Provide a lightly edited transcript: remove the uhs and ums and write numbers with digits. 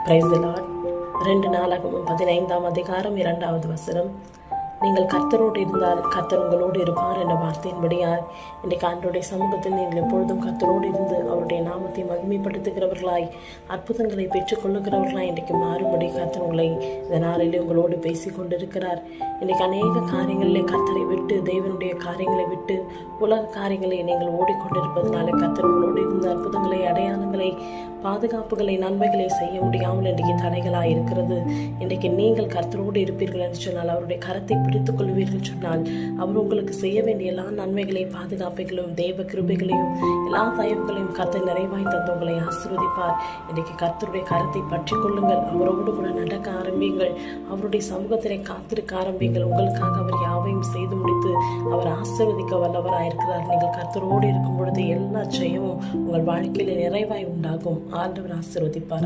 Praise the Lord. 2 நாளாகமம் 15ஆம் அதிகாரம் 2வது வசனம். நீங்கள் கர்த்தரோடு இருந்தால் கர்த்தர் உங்களோடு இருப்பார் என்ற வார்த்தையின்படியால் இன்றைக்கு ஆண்டவருடைய சமூகத்தில் நீங்கள் எப்பொழுதும் கர்த்தரோடு இருந்து அவருடைய நாமத்தை மகிமைப்படுத்துகிறவர்களாய் அற்புதங்களை பெற்றுக்கொள்ளுகிறவர்களாய் இன்றைக்கு மாறுபடி கர்த்தர் உங்களை இந்த நாளிலே உங்களோடு பேசி கொண்டிருக்கிறார். இன்றைக்கு அநேக காரியங்களிலே கர்த்தரை விட்டு, தேவனுடைய காரியங்களை விட்டு உலக காரியங்களை நீங்கள் ஓடிக்கொண்டிருப்பதனால கர்த்தர் உங்களோடு இருந்த அற்புதங்களை, அடையாளங்களை, பாதுகாப்புகளை, நன்மைகளை செய்ய முடியாமல் இன்றைக்கு தடைகளாக இருக்கிறது. இன்றைக்கு நீங்கள் கர்த்தரோடு இருப்பீர்கள் என்று சொன்னால், அவருடைய கரத்தை பிடித்துக் கொள்வீர்கள் சொன்னால், அவர் உங்களுக்கு செய்ய வேண்டிய எல்லா நன்மைகளையும், பாதுகாப்புகளையும், தேவ கிருபைகளையும், எல்லா தயவுகளையும் கர்த்தர் நிறைவாய் தந்து உங்களை ஆசீர்வதிப்பார். இன்றைக்கு கர்த்தருடைய கரத்தை பற்றி கொள்ளுங்கள். அவரோடு கூட நடக்க ஆரம்பியுங்கள். அவருடைய சமூகத்திலே காத்திருக்க ஆரம்பியுங்கள். உங்களுக்காக அவர் யாவையும் செய்து முடித்து அவர் ஆசீர்வதிக்க வல்லவராயிருக்கிறார். நீங்கள் கர்த்தரோடு இருக்கும் பொழுது எல்லா ஜெயமும் உங்கள் வாழ்க்கையில நிறைவாய் உண்டாகும். ஆண்டவர் ஆசீர்வதிப்பார்.